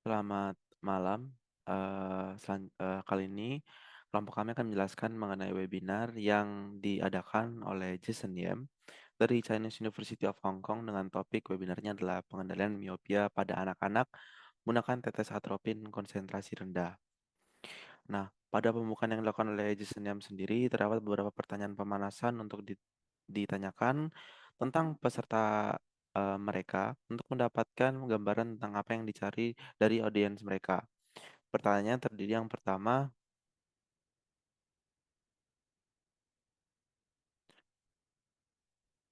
Selamat malam. Kali ini kelompok kami akan menjelaskan mengenai webinar yang diadakan oleh Jason Yam dari Chinese University of Hong Kong dengan topik webinarnya adalah pengendalian miopia pada anak-anak menggunakan tetes atropin konsentrasi rendah. Nah, pada pembukaan yang dilakukan oleh Jason Yam sendiri terdapat beberapa pertanyaan pemanasan untuk ditanyakan tentang peserta mereka untuk mendapatkan gambaran tentang apa yang dicari dari audiens mereka. Pertanyaannya terdiri yang pertama,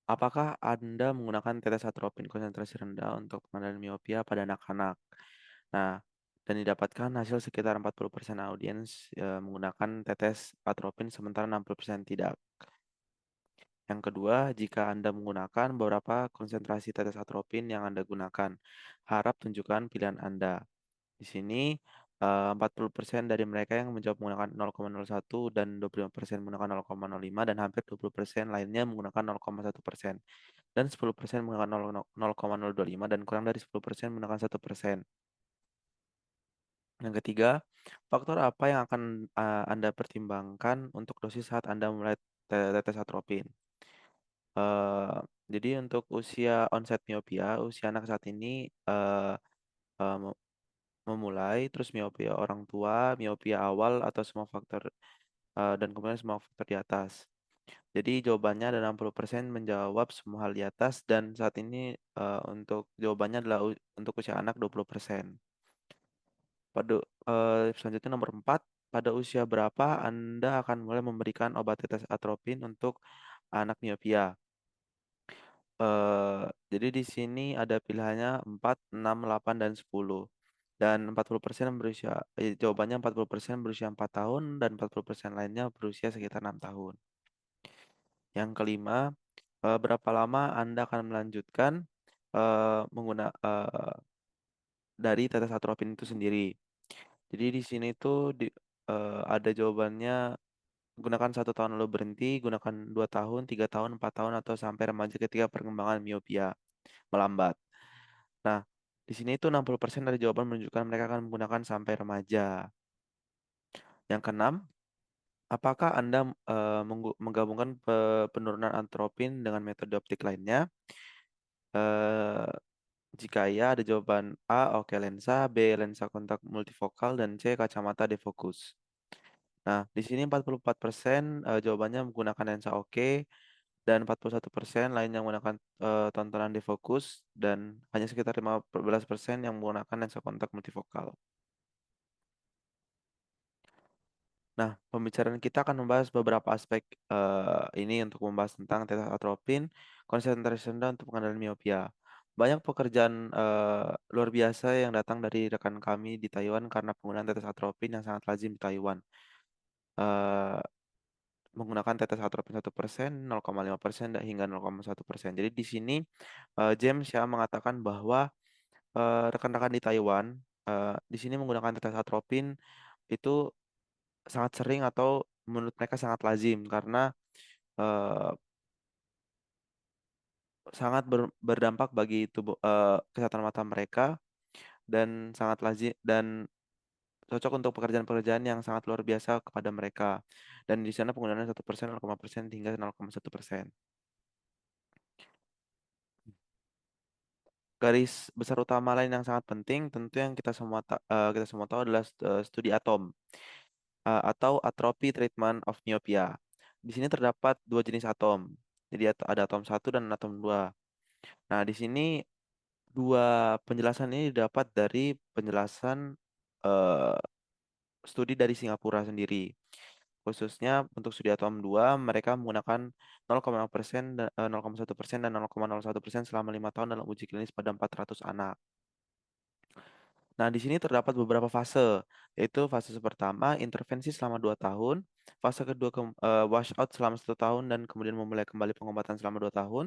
apakah Anda menggunakan tetes atropin konsentrasi rendah untuk pengendalian miopia pada anak-anak? Nah, dan didapatkan hasil sekitar 40% audiens menggunakan tetes atropin sementara 60% tidak. Yang kedua, jika Anda menggunakan beberapa konsentrasi tetes atropin yang Anda gunakan, harap tunjukkan pilihan Anda. Di sini 40% dari mereka yang menjawab menggunakan 0,01 dan 25% menggunakan 0,05 dan hampir 20% lainnya menggunakan 0,1% dan 10% menggunakan 0,025 dan kurang dari 10% menggunakan 1%. Yang ketiga, faktor apa yang akan Anda pertimbangkan untuk dosis saat Anda mulai tetes atropin? Eh, jadi untuk usia onset miopia, usia anak saat ini eh, memulai, terus miopia orang tua, miopia awal atau semua faktor dan kemudian semua faktor di atas. Jadi jawabannya ada 60% menjawab semua hal di atas dan saat ini untuk jawabannya adalah untuk usia anak 20%. Pada selanjutnya nomor 4, pada usia berapa Anda akan mulai memberikan obat tetes atropin untuk anak miopia? Jadi di sini ada pilihannya 4, 6, 8, dan 10. Dan 40% jawabannya 40% berusia 4 tahun dan 40% lainnya berusia sekitar 6 tahun. Yang kelima, berapa lama Anda akan melanjutkan dari tetes atropin itu sendiri. Jadi di sini tuh ada jawabannya gunakan 1 tahun lalu berhenti, gunakan 2 tahun, 3 tahun, 4 tahun, atau sampai remaja ketika perkembangan miopia melambat. Nah, di sini itu 60% dari jawaban menunjukkan mereka akan menggunakan sampai remaja. Yang keenam, apakah Anda menggabungkan penurunan atropin dengan metode optik lainnya? Eh, Jika iya, ada jawaban A, oke lensa, B, lensa kontak multifokal, dan C, kacamata defokus. Nah, di sini 44% jawabannya menggunakan lensa oke, dan 41% lainnya menggunakan tontonan defokus, dan hanya sekitar 15% yang menggunakan lensa kontak multifokal. Nah, pembicaraan kita akan membahas beberapa aspek ini untuk membahas tentang tetes atropin, konsentrasi rendah untuk pengendalian miopia. Banyak pekerjaan luar biasa yang datang dari rekan kami di Taiwan karena penggunaan tetes atropin yang sangat lazim di Taiwan. Eh, Menggunakan tetes atropin 1%, 0,5%, dan hingga 0,1%. Jadi di sini James ya mengatakan bahwa rekan-rekan di Taiwan di sini menggunakan tetes atropin itu sangat sering atau menurut mereka sangat lazim karena eh, sangat berdampak bagi tubuh kesehatan mata mereka dan sangat lazim dan cocok untuk pekerjaan-pekerjaan yang sangat luar biasa kepada mereka. Dan di sana penggunaannya 1%, 0,1% hingga 0,1%. Garis besar utama lain yang sangat penting tentu yang kita semua tahu adalah studi atom atau atrophy treatment of myopia. Di sini terdapat dua jenis atom. Jadi ada atom satu dan atom 2. Nah, di sini dua penjelasan ini didapat dari penjelasan eh, studi dari Singapura sendiri. Khususnya untuk studi atom 2, mereka menggunakan 0,0%, 0,1% dan 0,01% selama 5 tahun dalam uji klinis pada 400 anak. Nah, di sini terdapat beberapa fase, yaitu fase pertama intervensi selama 2 tahun, fase kedua washout selama 1 tahun dan kemudian memulai kembali pengobatan selama 2 tahun,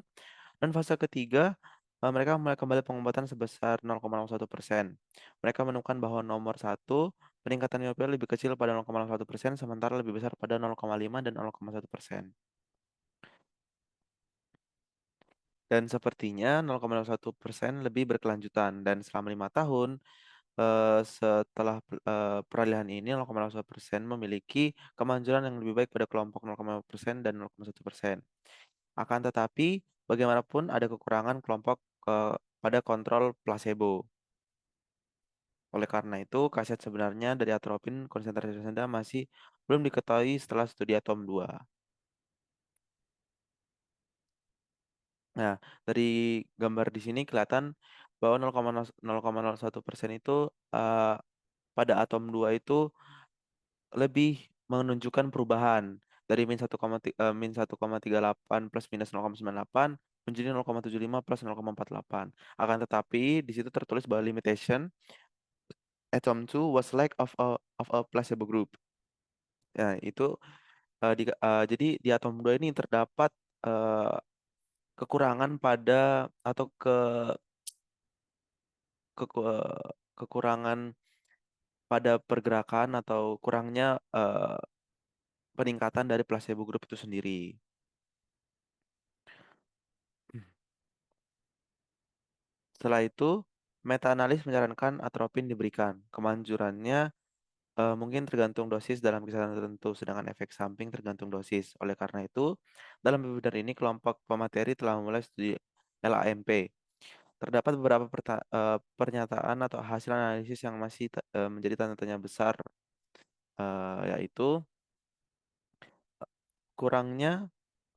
dan fase ketiga, mereka mulai kembali pengobatan sebesar 0,01%. Mereka menemukan bahwa nomor satu, peningkatan miopia lebih kecil pada 0,01%, sementara lebih besar pada 0,5 dan 0,1%. Dan sepertinya 0,01% lebih berkelanjutan, dan selama 5 tahun, setelah peralihan ini 0,01% memiliki kemanjuran yang lebih baik pada kelompok 0,5% dan 0,1%. Akan tetapi, bagaimanapun ada kekurangan kelompok pada kontrol placebo. Oleh karena itu, khasiat sebenarnya dari atropin konsentrasi rendah masih belum diketahui setelah studi atom 2. Nah, dari gambar di sini kelihatan bahwa 0,01% itu eh, pada atom 2 itu lebih menunjukkan perubahan dari min 1,38 plus minus 0,98 menjadi 0,75 plus 0,48. Akan tetapi di situ tertulis bahwa limitation atom 2 was lack of a placebo group. Nah, itu jadi di atom 2 ini terdapat eh, kekurangan pada atau kekurangan pada pergerakan atau kurangnya peningkatan dari placebo group itu sendiri. Setelah itu, meta-analis menyarankan atropin diberikan. Kemanjurannya mungkin tergantung dosis dalam kisaran tertentu, sedangkan efek samping tergantung dosis. Oleh karena itu, dalam webinar ini kelompok pemateri telah memulai studi LAMP. Terdapat beberapa pernyataan atau hasil analisis yang masih menjadi tanda tanya besar, yaitu kurangnya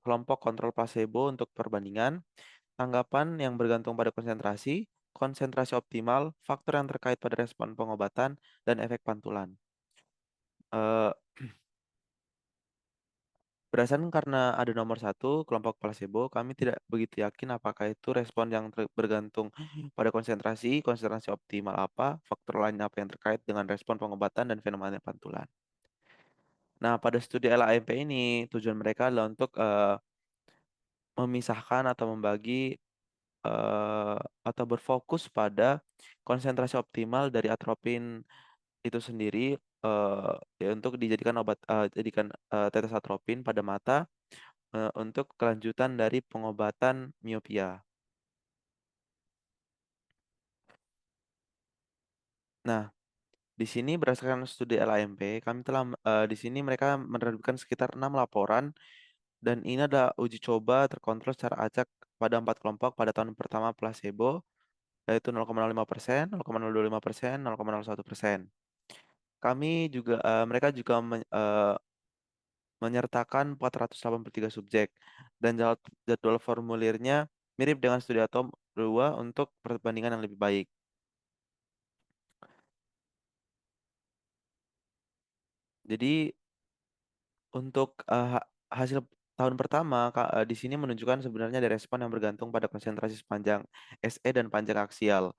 kelompok kontrol placebo untuk perbandingan, tanggapan yang bergantung pada konsentrasi, konsentrasi optimal, faktor yang terkait pada respon pengobatan, dan efek pantulan. Eh, Berdasarkan karena ada nomor satu, kelompok placebo, kami tidak begitu yakin apakah itu respon yang bergantung pada konsentrasi, konsentrasi optimal apa, faktor lain apa yang terkait dengan respon pengobatan dan fenomena pantulan. Nah, pada studi LAMP ini, tujuan mereka adalah untuk memisahkan atau membagi eh, atau berfokus pada konsentrasi optimal dari atropin itu sendiri ya untuk dijadikan jadikan tetes atropin pada mata untuk kelanjutan dari pengobatan miopia. Nah, di sini berdasarkan studi LAMP, kami telah di sini mereka menerbitkan sekitar 6 laporan dan ini adalah uji coba terkontrol secara acak pada 4 kelompok pada tahun pertama placebo yaitu 0,05%, 0,025%, 0,01%. Kami juga mereka juga menyertakan 483 subjek dan jadwal formulirnya mirip dengan studi atom 2 untuk perbandingan yang lebih baik. Jadi untuk hasil tahun pertama di sini menunjukkan sebenarnya ada respon yang bergantung pada konsentrasi sepanjang SE dan panjang aksial.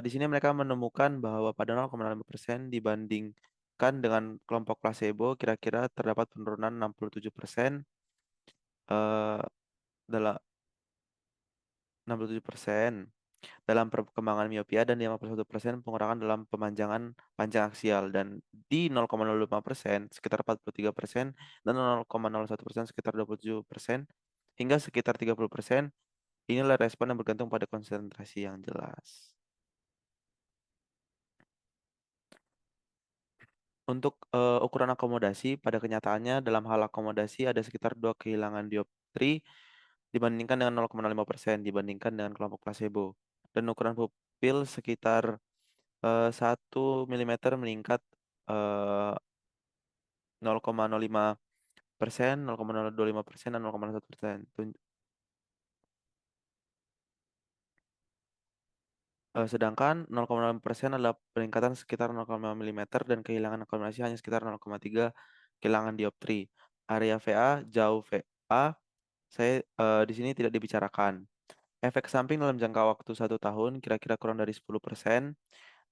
Di sini mereka menemukan bahwa pada 0,5% dibandingkan dengan kelompok placebo kira-kira terdapat penurunan 67% eh, dalam 67% dalam perkembangan miopia dan 51% pengurangan dalam pemanjangan panjang aksial dan di 0,05% sekitar 43% dan 0,01% sekitar 27% hingga sekitar 30% inilah respon yang bergantung pada konsentrasi yang jelas. Untuk ukuran akomodasi, pada kenyataannya dalam hal akomodasi ada sekitar 2 kehilangan dioptri dibandingkan dengan 0,5% dibandingkan dengan kelompok placebo. Dan ukuran pupil sekitar 1 mm meningkat eh, 0,05%, 0,025% dan 0,1%. Sedangkan 0,5% adalah peningkatan sekitar 0,5 mm dan kehilangan akomodasi hanya sekitar 0,3 kehilangan dioptri. Area VA jauh VA saya di sini tidak dibicarakan. Efek samping dalam jangka waktu 1 tahun kira-kira kurang dari 10%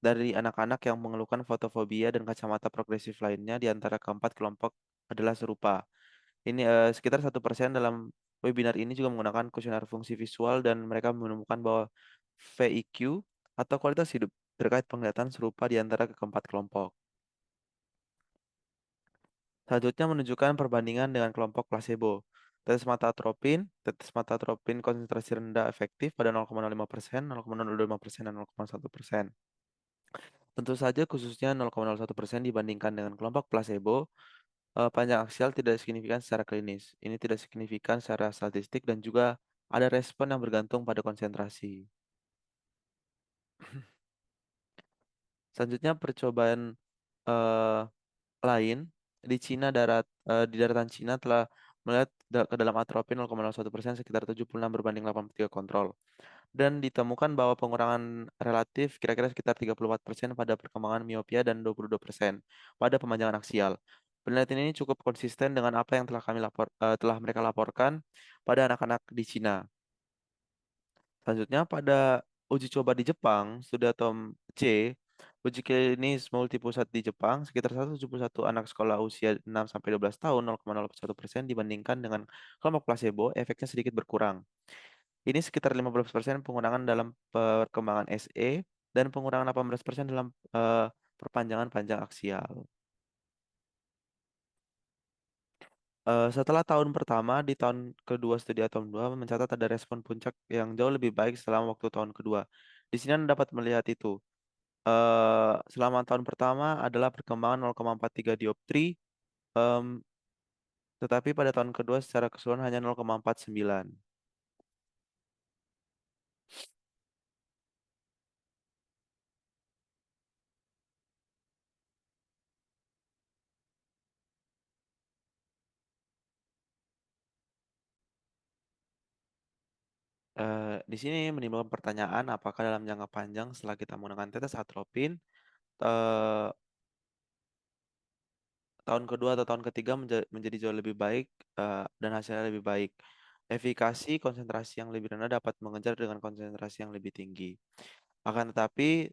dari anak-anak yang mengeluhkan fotofobia dan kacamata progresif lainnya di antara keempat kelompok adalah serupa. Ini sekitar 1% dalam webinar ini juga menggunakan kuesioner fungsi visual dan mereka menemukan bahwa VIQ atau kualitas hidup terkait penglihatan serupa di antara keempat kelompok. Selanjutnya menunjukkan perbandingan dengan kelompok placebo. Tetes mata atropin konsentrasi rendah efektif pada 0,05%, 0,02,5%, dan 0,1%. Tentu saja khususnya 0,01% dibandingkan dengan kelompok placebo, panjang aksial tidak signifikan secara klinis. Ini tidak signifikan secara statistik dan juga ada respon yang bergantung pada konsentrasi. Selanjutnya percobaan eh, lain di Cina di daratan Cina telah melihat ke dalam atropin 0,01% sekitar 76 berbanding 83 kontrol dan ditemukan bahwa pengurangan relatif kira-kira sekitar 34% pada perkembangan miopia dan 22% pada pemanjangan aksial. Penelitian ini cukup konsisten dengan apa yang telah mereka laporkan pada anak-anak di Cina. Selanjutnya pada uji coba di Jepang, studi atom C, uji klinis multipusat di Jepang, sekitar 171 anak sekolah usia 6 sampai 12 tahun, 0,01% dibandingkan dengan kelompok placebo, efeknya sedikit berkurang. Ini sekitar 15% pengurangan dalam perkembangan SE dan pengurangan 18% dalam perpanjangan panjang aksial. Setelah tahun pertama, di tahun kedua studi Atom 2 mencatat ada respon puncak yang jauh lebih baik selama waktu tahun kedua. Di sini Anda dapat melihat itu. Selama tahun pertama adalah perkembangan 0,43 dioptri, em, tetapi pada tahun kedua secara keseluruhan hanya 0,49. Di sini menimbulkan pertanyaan apakah dalam jangka panjang setelah kita menggunakan tetes atropin, eh, tahun kedua atau tahun ketiga menjadi jauh lebih baik dan hasilnya lebih baik. Efikasi konsentrasi yang lebih rendah dapat mengejar dengan konsentrasi yang lebih tinggi. Akan tetapi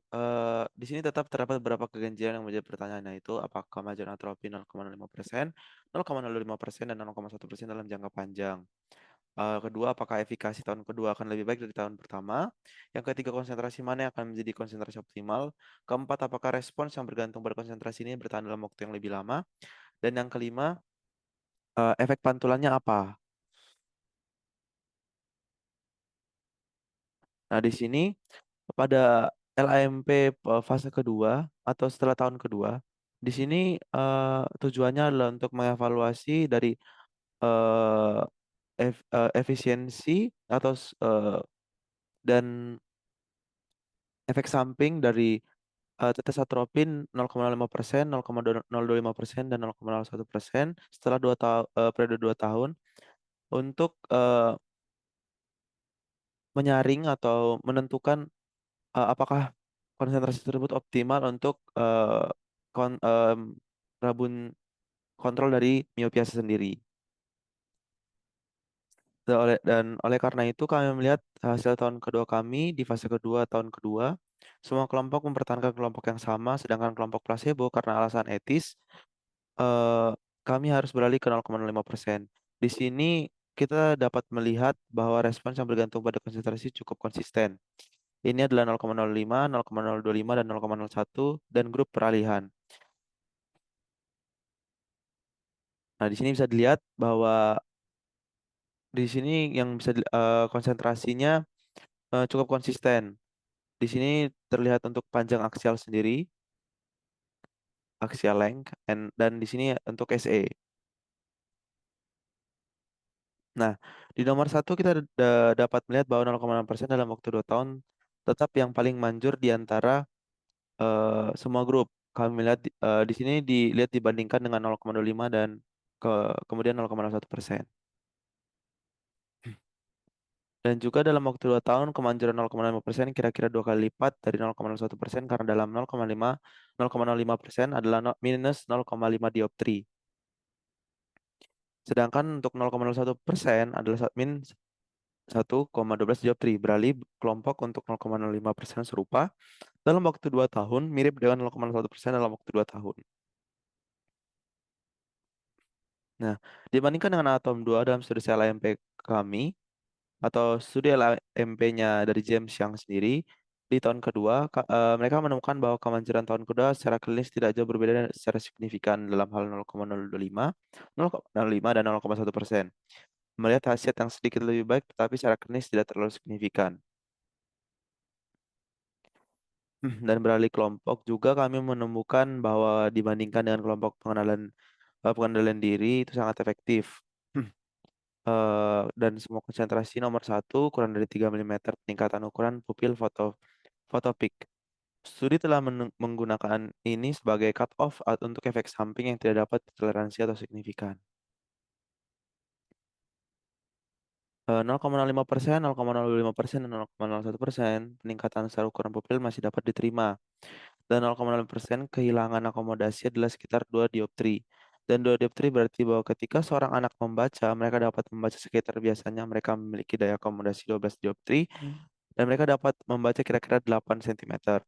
di sini tetap terdapat beberapa keganjilan yang menjadi pertanyaan, yaitu apakah kemajuan atrofi 0,05%, 0,05% dan 0,1% dalam jangka panjang. Kedua, apakah efikasi tahun kedua akan lebih baik dari tahun pertama? Yang ketiga, konsentrasi mana yang akan menjadi konsentrasi optimal? Keempat, apakah respons yang bergantung pada konsentrasi ini bertahan dalam waktu yang lebih lama? Dan yang kelima, efek pantulannya apa? Nah, di sini pada LAMP fase kedua atau setelah tahun kedua, di sini tujuannya adalah untuk mengevaluasi dari eh, efisiensi atau dan efek samping dari tetes atropin 0,05%, 0,025% dan 0,01% setelah periode 2 tahun untuk menyaring atau menentukan apakah konsentrasi tersebut optimal untuk rabun kontrol dari miopia sendiri. Dan oleh karena itu kami melihat hasil tahun kedua kami di fase kedua tahun kedua, semua kelompok mempertahankan kelompok yang sama, sedangkan kelompok placebo karena alasan etis, eh, kami harus beralih ke 0,05%. Di sini kita dapat melihat bahwa respons yang bergantung pada konsentrasi cukup konsisten. Ini adalah 0,05, 0,025, dan 0,01 dan grup peralihan. Nah, di sini bisa dilihat bahwa di sini yang konsentrasinya cukup konsisten. Di sini terlihat untuk panjang aksial sendiri, aksial length, dan di sini untuk SE. Nah, di nomor satu kita dapat melihat bahwa 0,6% dalam waktu 2 tahun tetap yang paling manjur di antara semua grup. Kami melihat di sini dilihat dibandingkan dengan 0,25 dan kemudian 0,01%. Dan juga dalam waktu 2 tahun kemanjuran 0,5% kira-kira 2 kali lipat dari 0,01% karena dalam 0,05% adalah minus 0,5 dioptri. Sedangkan untuk 0,01% adalah min 1,12 dioptri. Beralih kelompok untuk 0,05% serupa dalam waktu 2 tahun mirip dengan 0,1% dalam waktu 2 tahun. Nah, dibandingkan dengan atom 2 dalam studi sel AMP kami, atau studi LMP-nya dari James Young sendiri di tahun kedua, mereka menemukan bahwa kemanjuran tahun kedua secara klinis tidak jauh berbeda secara signifikan dalam hal 0,025, 0,05 dan 0,1%. Melihat hasil yang sedikit lebih baik, tetapi secara klinis tidak terlalu signifikan. Dan beralih kelompok juga kami menemukan bahwa dibandingkan dengan kelompok pengendalian diri itu sangat efektif. Dan semua konsentrasi nomor satu kurang dari 3 mm peningkatan ukuran pupil fotopik. Studi telah menggunakan ini sebagai cut-off untuk efek samping yang tidak dapat ditoleransi atau signifikan. 0,05%, 0,05%, dan 0,01% peningkatan secara ukuran pupil masih dapat diterima. Dan 0,5% kehilangan akomodasi adalah sekitar 2 dioptri. Dan 2 dioptri berarti bahwa ketika seorang anak membaca, mereka dapat membaca sekitar biasanya mereka memiliki daya akomodasi 12 dioptri, dan mereka dapat membaca kira-kira 8 cm.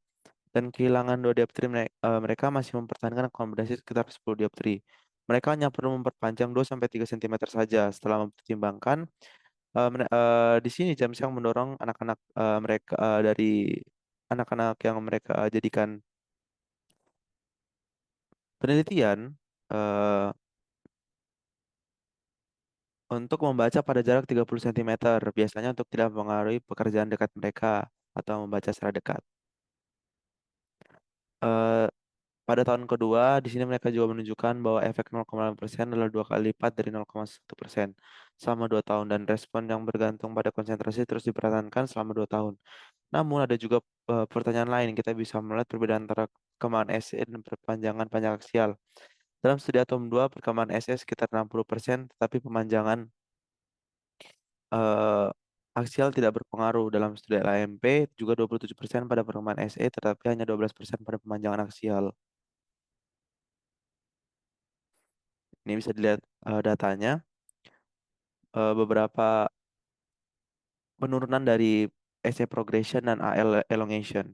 Dan kehilangan 2 dioptri mereka masih mempertahankan akomodasi sekitar 10 dioptri. Mereka hanya perlu memperpanjang 2-3 cm saja setelah mempertimbangkan di sini James yang mendorong anak-anak mereka dari anak-anak yang mereka jadikan penelitian eh, untuk membaca pada jarak 30 cm, biasanya untuk tidak mempengaruhi pekerjaan dekat mereka atau membaca secara dekat. Eh, Pada tahun kedua, di sini mereka juga menunjukkan bahwa efek 0,5% adalah 2 kali lipat dari 0,1% selama 2 tahun, dan respon yang bergantung pada konsentrasi terus dipertahankan selama 2 tahun. Namun ada juga pertanyaan lain, kita bisa melihat perbedaan antara perkembangan SE dan perpanjangan panjang aksial. Dalam studi atom 2, perkembangan SE sekitar 60%, tetapi pemanjangan eh, aksial tidak berpengaruh. Dalam studi LAMP juga 27% pada perkembangan SE, tetapi hanya 12% pada pemanjangan aksial. Ini bisa dilihat datanya. Beberapa penurunan dari SE progression dan AL elongation.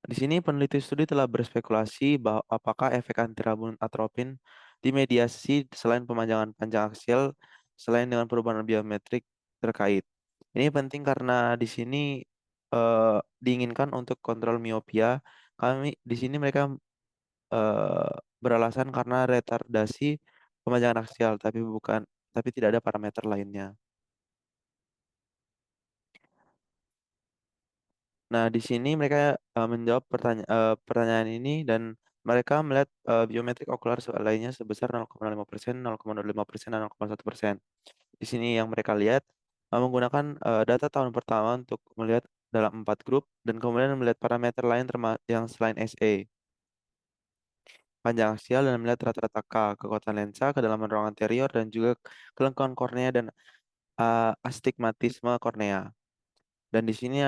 Di sini peneliti studi telah berspekulasi bahwa apakah efek antirabun atropin dimediasi selain pemanjangan panjang aksial selain dengan perubahan biometrik terkait. Ini penting karena di sini diinginkan untuk kontrol miopia. Di sini mereka eh, beralasan karena retardasi pemanjangan aksial, tapi tidak ada parameter lainnya. Nah, di sini mereka menjawab pertanyaan ini, dan mereka melihat biometrik okular lainnya sebesar 0,5%, 0,05%, dan 0,1%. Di sini yang mereka lihat menggunakan data tahun pertama untuk melihat dalam 4 grup, dan kemudian melihat parameter lain yang selain SE, panjang aksial, dan melihat rata-rata K, kekuatan lensa, kedalaman ruang anterior, dan juga kelengkapan kornea dan astigmatisme kornea. Dan di sini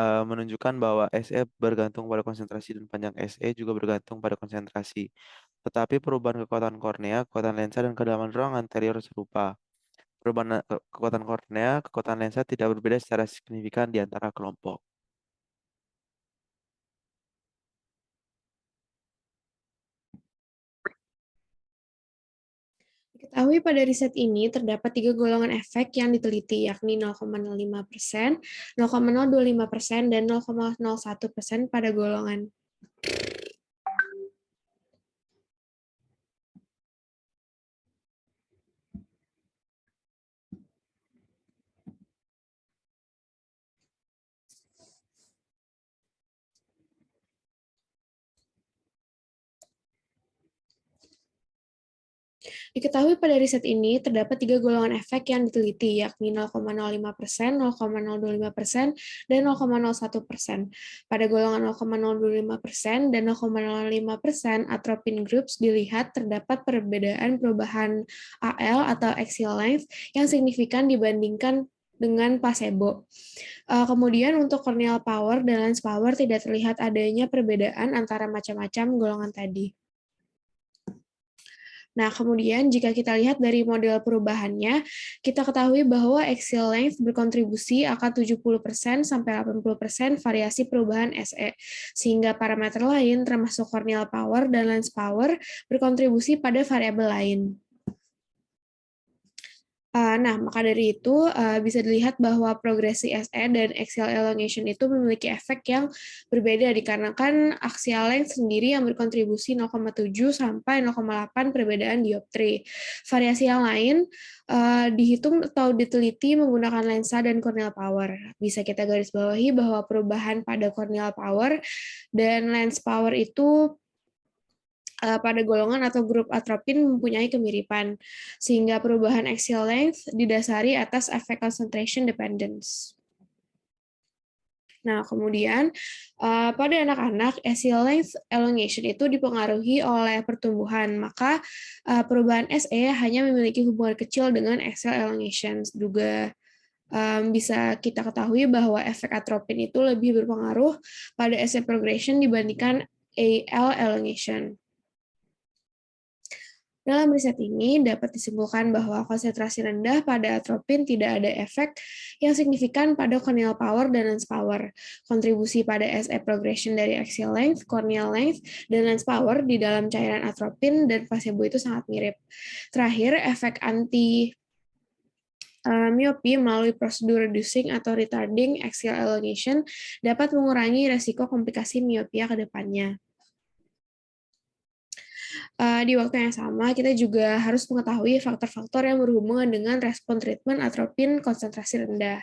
menunjukkan bahwa SE bergantung pada konsentrasi dan panjang SE juga bergantung pada konsentrasi. Tetapi perubahan kekuatan kornea, kekuatan lensa, dan kedalaman ruang anterior serupa. Perubahan kekuatan kornea, kekuatan lensa tidak berbeda secara signifikan di antara kelompok. Diketahui pada riset ini terdapat 3 golongan efek yang diteliti, yakni 0,05%, 0,025%, dan 0,01% pada golongan. Diketahui pada riset ini terdapat 3 golongan efek yang diteliti, yakni 0,05%, 0,025%, dan 0,01%. Pada golongan 0,025% dan 0,05%, atropine groups dilihat terdapat perbedaan AL atau axial length yang signifikan dibandingkan dengan placebo. Kemudian untuk corneal power dan lens power tidak terlihat adanya perbedaan antara macam-macam golongan tadi. Nah, kemudian jika kita lihat dari model perubahannya, kita ketahui bahwa axial length berkontribusi akan 70% sampai 80% variasi perubahan SE, sehingga parameter lain termasuk corneal power dan lens power berkontribusi pada variabel lain. Nah, maka dari itu bisa dilihat bahwa progresi SE dan axial elongation itu memiliki efek yang berbeda dikarenakan axial length sendiri yang berkontribusi 0,7 sampai 0,8 perbedaan dioptri. Variasi yang lain dihitung atau diteliti menggunakan lensa dan corneal power. Bisa kita garis bawahi bahwa perubahan pada corneal power dan lens power itu pada golongan atau grup atropin mempunyai kemiripan, sehingga perubahan axial length didasari atas efek concentration dependence. Nah, kemudian pada anak-anak, axial length elongation itu dipengaruhi oleh pertumbuhan, maka perubahan SE hanya memiliki hubungan kecil dengan axial elongation. Juga bisa kita ketahui bahwa efek atropin itu lebih berpengaruh pada SE progression dibandingkan AL elongation. Dalam riset ini dapat disimpulkan bahwa konsentrasi rendah pada atropin tidak ada efek yang signifikan pada corneal power dan lens power. Kontribusi pada SE progression dari axial length, corneal length, dan lens power di dalam cairan atropin dan placebo itu sangat mirip. Terakhir, efek anti miopi melalui prosedur reducing atau retarding axial elongation dapat mengurangi resiko komplikasi miopia ke depannya. Di waktu yang sama, kita juga harus mengetahui faktor-faktor yang berhubungan dengan respon treatment atropin konsentrasi rendah.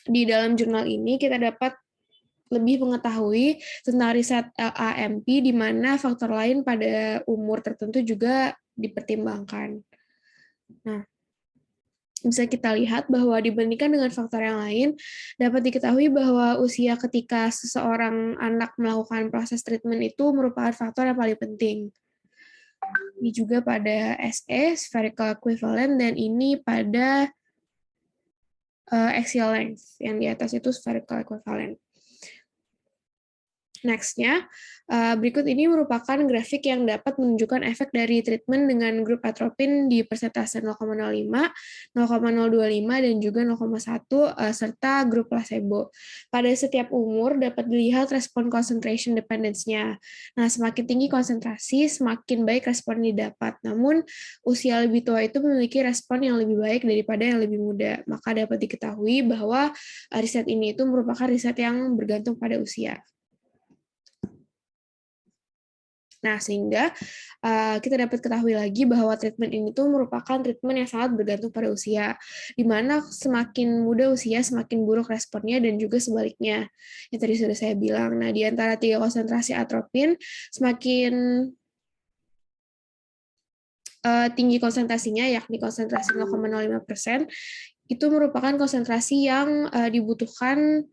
Di dalam jurnal ini, kita dapat lebih mengetahui tentang riset LAMP, di mana faktor lain pada umur tertentu juga dipertimbangkan. Nah, bisa kita lihat bahwa dibandingkan dengan faktor yang lain, dapat diketahui bahwa usia ketika seseorang anak melakukan proses treatment itu merupakan faktor yang paling penting. Ini juga pada SE, spherical equivalent, dan ini pada axial length, yang di atas itu spherical equivalent. Next-nya, berikut ini merupakan grafik yang dapat menunjukkan efek dari treatment dengan grup atropin di persentase 0,05, 0,025, dan juga 0,1, serta grup placebo. Pada setiap umur dapat dilihat respon concentration dependence-nya. Nah, semakin tinggi konsentrasi, semakin baik respon didapat. Namun, usia lebih tua itu memiliki respon yang lebih baik daripada yang lebih muda. Maka dapat diketahui bahwa riset ini itu merupakan riset yang bergantung pada usia. Nah, sehingga kita dapat ketahui lagi bahwa treatment ini tuh merupakan treatment yang sangat bergantung pada usia, di mana semakin muda usia, semakin buruk responnya, dan juga sebaliknya. Yang tadi sudah saya bilang. Nah, di antara 3 konsentrasi atropin, semakin tinggi konsentrasinya, yakni konsentrasi 0,05%, itu merupakan konsentrasi yang dibutuhkan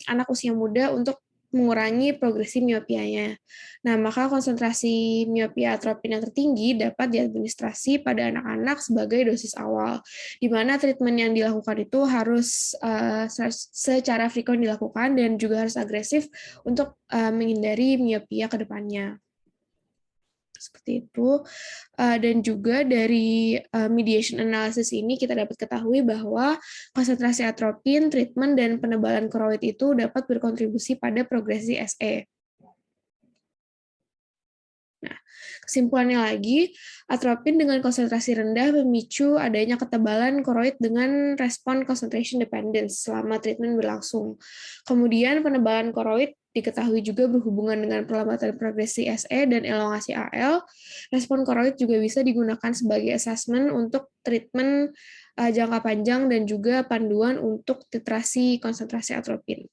anak usia muda untuk mengurangi progresi miopianya. Nah, maka konsentrasi miopia atropin yang tertinggi dapat diadministrasi pada anak-anak sebagai dosis awal, di mana treatment yang dilakukan itu harus secara frekuent dilakukan dan juga harus agresif untuk menghindari miopia ke depannya. Seperti itu. Dan juga dari mediation analysis ini kita dapat ketahui bahwa konsentrasi atropin, treatment, dan penebalan koroid itu dapat berkontribusi pada progresi SE. Nah, kesimpulannya lagi, atropin dengan konsentrasi rendah memicu adanya ketebalan koroid dengan respon concentration dependence selama treatment berlangsung. Kemudian penebalan koroid diketahui juga berhubungan dengan perlambatan progresi SE dan elongasi AL. Respon koroid juga bisa digunakan sebagai assessment untuk treatment jangka panjang dan juga panduan untuk titrasi konsentrasi atropin.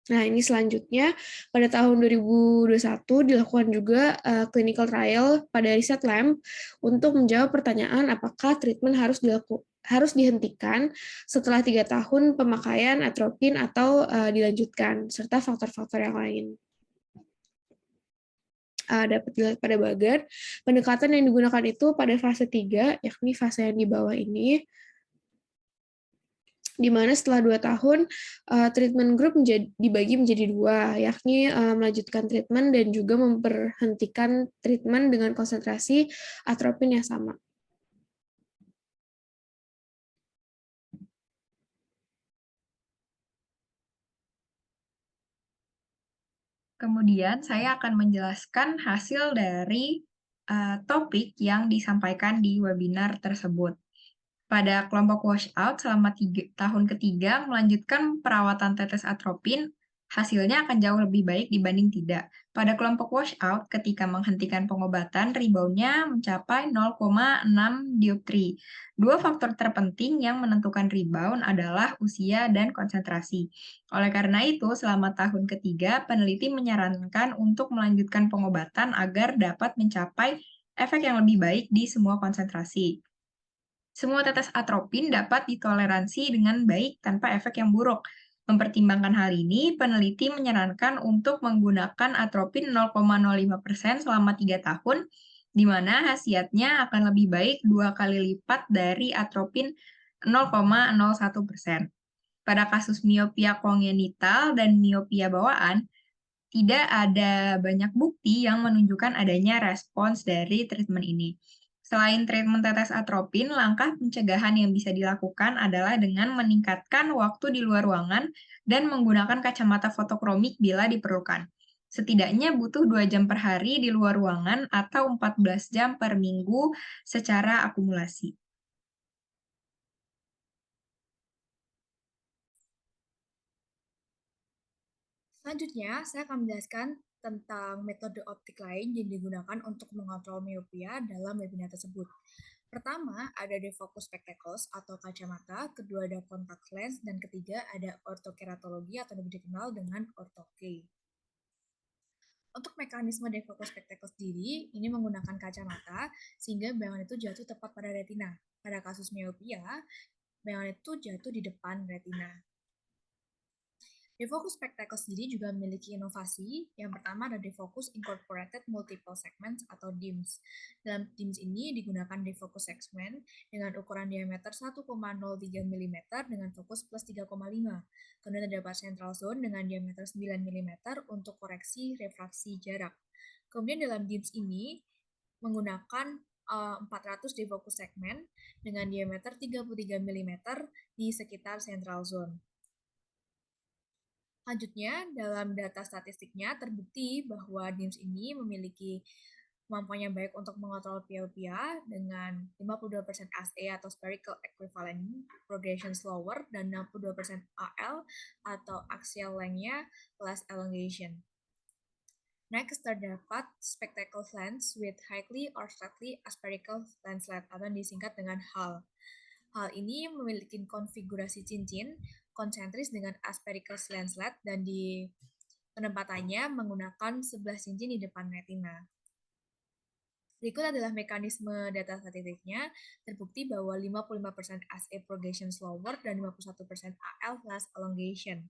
Nah, ini selanjutnya, pada tahun 2021 dilakukan juga clinical trial pada riset LAMP untuk menjawab pertanyaan apakah treatment harus dihentikan setelah 3 tahun pemakaian atropin atau dilanjutkan, serta faktor-faktor yang lain. Dapat dilihat pada bagan, pendekatan yang digunakan itu pada fase 3, yakni fase yang di bawah ini, di mana setelah 2 tahun, treatment group dibagi menjadi 2, yakni melanjutkan treatment dan juga memberhentikan treatment dengan konsentrasi atropin yang sama. Kemudian saya akan menjelaskan hasil dari topik yang disampaikan di webinar tersebut. Pada kelompok washout selama tahun ketiga melanjutkan perawatan tetes atropin, hasilnya akan jauh lebih baik dibanding tidak. Pada kelompok washout, ketika menghentikan pengobatan, rebound-nya mencapai 0,6 dioptri. Dua faktor terpenting yang menentukan rebound adalah usia dan konsentrasi. Oleh karena itu, selama tahun ketiga, peneliti menyarankan untuk melanjutkan pengobatan agar dapat mencapai efek yang lebih baik di semua konsentrasi. Semua tetes atropin dapat ditoleransi dengan baik tanpa efek yang buruk. Mempertimbangkan hal ini, peneliti menyarankan untuk menggunakan atropin 0,05% selama 3 tahun, di mana khasiatnya akan lebih baik 2 kali lipat dari atropin 0,01%. Pada kasus miopia kongenital dan miopia bawaan, tidak ada banyak bukti yang menunjukkan adanya respons dari treatment ini. Selain treatment tetes atropin, langkah pencegahan yang bisa dilakukan adalah dengan meningkatkan waktu di luar ruangan dan menggunakan kacamata fotokromik bila diperlukan. Setidaknya butuh 2 jam per hari di luar ruangan atau 14 jam per minggu secara akumulasi. Selanjutnya, saya akan menjelaskan tentang metode optik lain yang digunakan untuk mengontrol miopia dalam webinar tersebut. Pertama, ada defocus spectacles atau kacamata, kedua ada contact lens, dan ketiga ada ortokeratologi atau lebih dikenal dengan ortho-K. Untuk mekanisme defocus spectacles sendiri, ini menggunakan kacamata sehingga bayangan itu jatuh tepat pada retina. Pada kasus miopia, bayangan itu jatuh di depan retina. Defocus Spectacles sendiri juga memiliki inovasi. Yang pertama ada Defocus Incorporated Multiple Segments atau DIMS. Dalam DIMS ini digunakan defocus segment dengan ukuran diameter 1,03 mm dengan fokus plus 3,5. Kemudian terdapat central zone dengan diameter 9 mm untuk koreksi refraksi jarak. Kemudian dalam DIMS ini menggunakan 400 defocus segment dengan diameter 33 mm di sekitar central zone. Selanjutnya, dalam data statistiknya terbukti bahwa DIMS ini memiliki kemampuan yang baik untuk mengontrol miopia dengan 52% ASE atau spherical equivalent progression slower dan 62% AL atau axial length-nya less elongation. Next, terdapat spectacle lens with highly or slightly aspherical lenslet atau disingkat dengan HAL. Hal ini memiliki konfigurasi cincin konsentris dengan aspherical lenslet dan di penempatannya menggunakan 11 cincin di depan retina. Berikut adalah mekanisme data statistiknya. Terbukti bahwa 55% ASA progression slower dan 51% AL less elongation.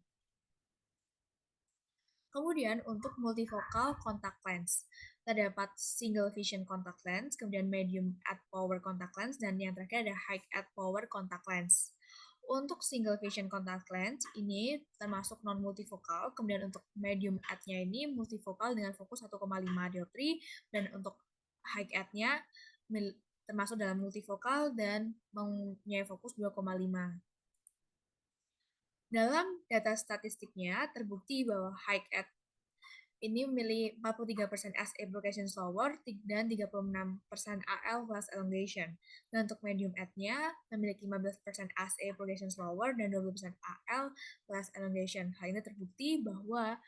Kemudian untuk multifocal contact lens, terdapat single vision contact lens, kemudian medium at power contact lens, dan yang terakhir ada high at power contact lens. Untuk single vision contact lens ini termasuk non multifocal, kemudian untuk medium at-nya ini multifocal dengan fokus 1,5 dioptri, dan untuk high at-nya termasuk dalam multifocal dan mempunyai fokus 2,5. Dalam data statistiknya, terbukti bahwa high at ini memiliki 43% SA progression slower dan 36% AL plus elongation. Dan untuk medium at-nya memiliki 15% SA progression slower dan 20% AL plus elongation. Hal ini terbukti bahwa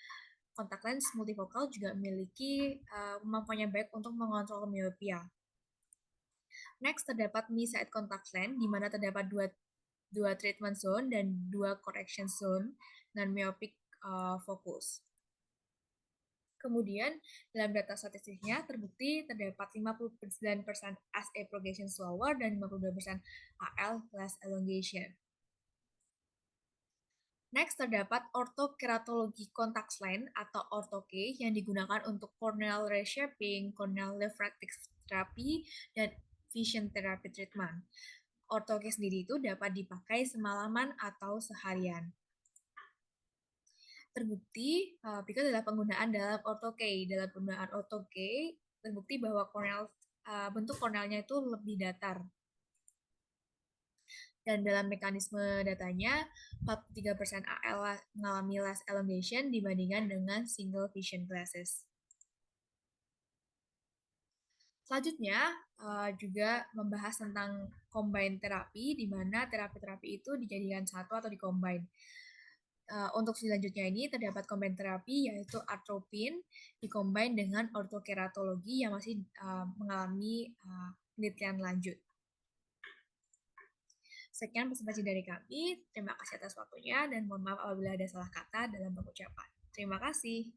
contact lens multifocal juga memiliki kemampuan yang baik untuk mengontrol miopia. Next, terdapat Mi-side contact lens, di mana terdapat dua treatment zone dan 2 correction zone dengan myopic fokus. Kemudian, dalam data statistiknya terbukti terdapat 59% SA progression slower dan 52% AL less elongation. Next, terdapat ortokeratologi contact lens atau ortho-K yang digunakan untuk corneal reshaping, corneal refractive therapy, dan vision therapy treatment. Ortho-K sendiri itu dapat dipakai semalaman atau seharian. Terbukti berikut adalah penggunaan dalam ortho-K. Dalam penggunaan ortho-K, terbukti bahwa bentuk kornealnya itu lebih datar. Dan dalam mekanisme datanya, 43% AL mengalami less elongation dibandingkan dengan single vision glasses. Selanjutnya, juga membahas tentang combine terapi, di mana terapi-terapi itu dijadikan satu atau dikombine. Untuk selanjutnya ini terdapat combine terapi, yaitu atropine dikombine dengan ortokeratologi yang masih mengalami penelitian lanjut. Sekian presentasi dari kami. Terima kasih atas waktunya dan mohon maaf apabila ada salah kata dalam pengucapan. Terima kasih.